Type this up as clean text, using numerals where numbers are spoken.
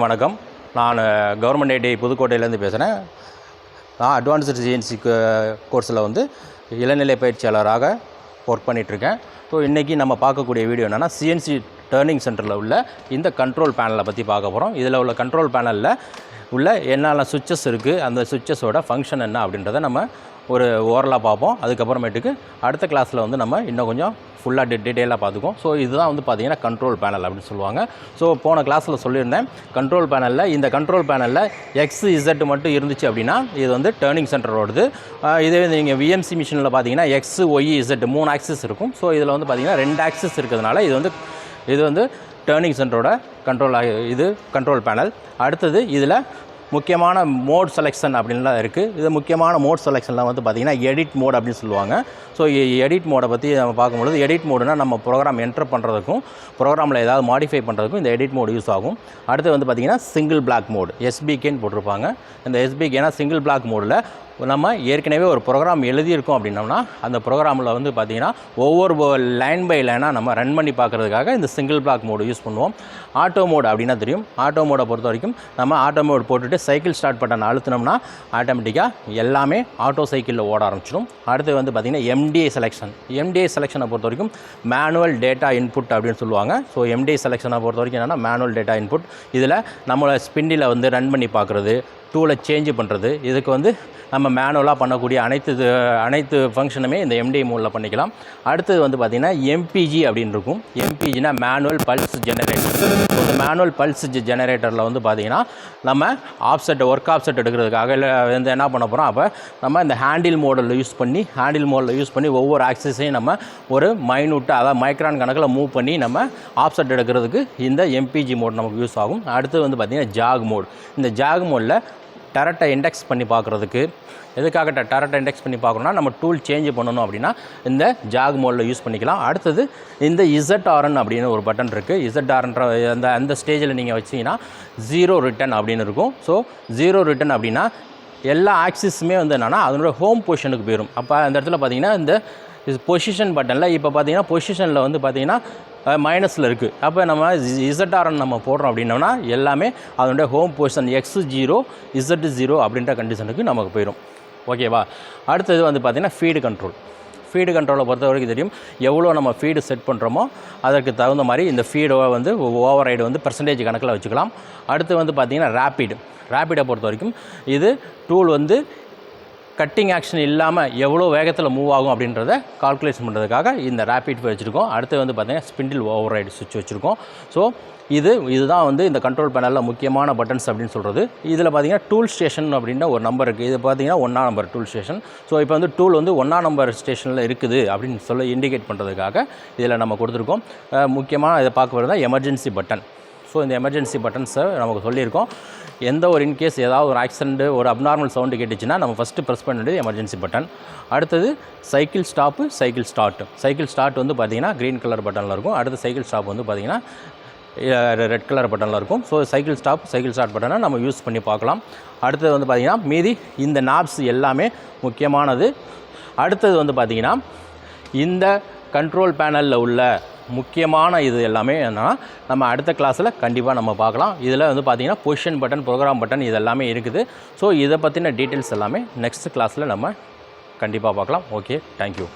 வணக்கம். நான் government ID புதுக்கோட்டையிலேருந்து பேசுகிறேன். நான் அட்வான்ஸ்டு சிஎன்சி கோர்ஸில் இளநிலை பயிற்சியாளராக ஒர்க் பண்ணிகிட்ருக்கேன். ஸோ இன்றைக்கி நம்ம பார்க்கக்கூடிய வீடியோ என்னென்னா, சிஎன்சி டர்னிங் சென்டரில் உள்ள இந்த கண்ட்ரோல் பேனலை பற்றி பார்க்க போகிறோம். இதில் உள்ள கண்ட்ரோல் பேனலில் உள்ள என்னென்ன சுவிட்சஸ் இருக்குது, அந்த சுவிட்சஸோட ஃபங்க்ஷன் என்ன அப்படின்றத நம்ம ஒரு ஓரலாக பார்ப்போம். அதுக்கப்புறமேட்டுக்கு அடுத்த கிளாஸில் நம்ம இன்னும் கொஞ்சம் ஃபுல்லாக டீட்டெயிலாக பார்த்துக்குவோம். ஸோ இதுதான் பார்த்திங்கன்னா கண்ட்ரோல் பேனல் அப்படின்னு சொல்லுவாங்க. ஸோ போன கிளாஸில் சொல்லியிருந்தேன், கண்ட்ரோல் பேனலில் இந்த கண்ட்ரோல் பேனலில் எக்ஸ் இசட் மட்டும் இருந்துச்சு அப்படின்னா இது டர்னிங் சென்டரோடது. இதே நீங்கள் விஎம்சி மிஷினில் பார்த்தீங்கன்னா எக்ஸ் ஒய் இசட் 3 ஆக்சிஸ் இருக்கும். ஸோ இதில் பார்த்தீங்கன்னா 2 ஆக்சிஸ் இருக்கிறதுனால இது டர்னிங் சென்டரோட கண்ட்ரோல் பேனல். அடுத்தது இதில் முக்கியமான மோட் செலெக்ஷன் அப்படின்லாம் இருக்குது. இது முக்கியமான மோட் செலெக்ஷன்லாம் பார்த்திங்கன்னா எடிட் மோட் அப்படின்னு சொல்லுவாங்க. ஸோ எடிட் மோடை பற்றி நம்ம பார்க்கும்பொழுது, எடிட் மோடுனா நம்ம ப்ரோக்ராம் என்டர் பண்ணுறதுக்கும் ப்ரோக்ராமில் ஏதாவது மாடிஃபை பண்ணுறதுக்கும் இந்த எடிட் மோடு யூஸ் ஆகும். அடுத்து பார்த்திங்கன்னா சிங்கிள் பிளாக் மோடு, எஸ்பிகேன்னு போட்டிருப்பாங்க. இந்த எஸ்பிகேனா சிங்கிள் பிளாக் மோடில் நம்ம ஏற்கனவே ஒரு ப்ரோக்ராம் எழுதியிருக்கோம் அப்படின்னோம்னா அந்த ப்ரோக்ராமில் பார்த்திங்கன்னா ஒவ்வொரு லைன் பை லைனாக நம்ம ரன் பண்ணி பார்க்குறதுக்காக இந்த சிங்கிள் பிளாக் மோடு யூஸ் பண்ணுவோம். ஆட்டோ மோடு அப்படின்னா தெரியும். ஆட்டோ மோடை பொறுத்த வரைக்கும் நம்ம ஆட்டோ மோடு போட்டுட்டு சைக்கிள் ஸ்டார்ட் பட்டன் அழுத்தினோம்னா ஆட்டோமேட்டிக்காக எல்லாமே ஆட்டோ சைக்கிளில் ஓட ஆரம்பிச்சிடும். அடுத்து பார்த்திங்கன்னா எம்டிஐ செலெக்ஷனை பொறுத்த வரைக்கும் மேனுவல் டேட்டா இன்புட் அப்படின்னு சொல்லுவாங்க. ஸோ எம்டிஐ செலெக்ஷனை பொறுத்த வரைக்கும் என்னென்னா மேனுவல் டேட்டா இன்புட். இதில் நம்மளை ஸ்பின்னில் ரன் பண்ணி பார்க்குறது, டூலை சேஞ்சு பண்ணுறது, இதுக்கு நம்ம மேனுவலாக பண்ணக்கூடிய அனைத்து ஃபங்க்ஷனுமே இந்த எம்டிஐ மோடில் பண்ணிக்கலாம். அடுத்தது பார்த்திங்கன்னா எம்பிஜி அப்படின்னு இருக்கும். எம்பிஜினா மேனுவல் பல்ஸ் ஜெனரேட்டர். இந்த மேனுவல் பல்ஸ் ஜெனரேட்டரில் பார்த்திங்கன்னா நம்ம ஒர்க் ஆப்செட் எடுக்கிறதுக்காக என்ன பண்ண போகிறோம், அப்போ நம்ம இந்த ஹேண்டில் மோடில் யூஸ் பண்ணி ஒவ்வொரு ஆக்சிஸையும் நம்ம ஒரு அதாவது மைக்ரான் கணக்கில் மூவ் பண்ணி நம்ம ஆப்செட் எடுக்கிறதுக்கு இந்த எம்பிஜி மோட் நமக்கு யூஸ் ஆகும். அடுத்து பார்த்திங்கன்னா ஜாக் மோட். இந்த ஜாக் மோடில் டரட்டை இண்டெக்ஸ் பண்ணி பார்க்குறதுக்கு, எதுக்காக டரட்டை இண்டெக்ஸ் பண்ணி பார்க்கணுன்னா நம்ம டூல் சேஞ்ச் பண்ணணும் அப்படின்னா இந்த ஜாக் மோடில் யூஸ் பண்ணிக்கலாம். அடுத்தது இந்த ZRN அப்படின்னு ஒரு பட்டன் இருக்குது. ZRன்ற அந்த ஸ்டேஜில் நீங்கள் வச்சிங்கன்னா 0 ரிட்டன் அப்படின்னு இருக்கும். ஸோ 0 ரிட்டன் அப்படின்னா எல்லா ஆக்சிஸுமே என்னென்னா அதனோட ஹோம் பொசிஷனுக்கு போயிடும். அப்போ அந்த இடத்துல பார்த்திங்கன்னா இந்த பொசிஷன் பட்டனில் இப்போ பார்த்திங்கன்னா பொசிஷனில் பார்த்திங்கன்னா மைனஸில் இருக்குது. அப்போ நம்ம ZRN நம்ம போடுறோம் அப்படின்னோம்னா எல்லாமே அதனுடைய ஹோம் பொசிஷன் X0 Z0 அப்படின்ற கண்டிஷனுக்கு நமக்கு போயிடும். ஓகேவா? அடுத்தது பார்த்திங்கன்னா ஃபீடு கண்ட்ரோலை பொறுத்த வரைக்கும் தெரியும், எவ்வளோ நம்ம ஃபீடு செட் பண்ணுறோமோ அதற்கு தகுந்த மாதிரி இந்த ஃபீடை ஓவர் ரைடு பெர்சன்டேஜ் கணக்கில் வச்சுக்கலாம். அடுத்து பார்த்திங்கன்னா ரேப்பிடை பொறுத்த வரைக்கும் இது டூல் கட்டிங் ஆக்ஷன் இல்லாமல் எவ்வளோ வேகத்தில் மூவ் ஆகும் அப்படின்றத கால்குலேஷன் பண்ணுறதுக்காக இந்த ரேப்பிட் வச்சுருக்கோம். அடுத்து பார்த்திங்கன்னா ஸ்பிண்டில் ஓவர் ரைடு சுவிட்ச் வச்சுருக்கோம். ஸோ இதுதான் இந்த கண்ட்ரோல் பேனலில் முக்கியமான பட்டன்ஸ் அப்படின்னு சொல்கிறது. இதில் பார்த்திங்கன்னா டூல் ஸ்டேஷன் அப்படின்ற ஒரு நம்பர் இருக்குது. இது பார்த்திங்கன்னா 1ஆம் நம்பர் டூல் ஸ்டேஷன். ஸோ இப்போ டூல் 1ஆம் நம்பர் ஸ்டேஷனில் இருக்குது அப்படின்னு இண்டிகேட் பண்ணுறதுக்காக இதில் நம்ம கொடுத்துருக்கோம். முக்கியமாக இதை பார்க்க வரது தான் எமர்ஜென்சி பட்டன். ஸோ இந்த எமர்ஜென்சி பட்டன்ஸை நமக்கு சொல்லியிருக்கோம். எந்த ஒரு இன்கேஸ் ஏதாவது ஒரு ஆக்சிடென்ட்டு, ஒரு அப்நார்மல் சவுண்டு கேட்டுச்சுன்னா நம்ம ஃபஸ்ட்டு ப்ரெஸ் பண்ணிட்டு எமர்ஜென்சி பட்டன். அடுத்தது சைக்கிள் ஸ்டார்ட். சைக்கிள் ஸ்டார்ட் பார்த்திங்கன்னா க்ரீன் கலர் பட்டனில் இருக்கும். அடுத்து சைக்கிள் ஸ்டாப் பார்த்திங்கன்னா ரெட் கலர் பட்டனில் இருக்கும். ஸோ சைக்கிள் ஸ்டார்ட் பட்டனை நம்ம யூஸ் பண்ணி பார்க்கலாம். அடுத்தது பார்த்திங்கன்னா மீதி இந்த நாப்ஸ் எல்லாமே முக்கியமானது. அடுத்தது பார்த்திங்கன்னா இந்த கண்ட்ரோல் பேனலில் உள்ள முக்கியமான இது எல்லாமே என்னென்னா நம்ம அடுத்த கிளாஸில் கண்டிப்பாக நம்ம பார்க்கலாம். இதில் பார்த்திங்கன்னா பொசிஷன் பட்டன், ப்ரோக்ராம் பட்டன் இது எல்லாமே இருக்குது. ஸோ இதை பற்றின டீட்டெயில்ஸ் எல்லாமே நெக்ஸ்ட் கிளாஸில் நம்ம கண்டிப்பாக பார்க்கலாம். Okay, thank you.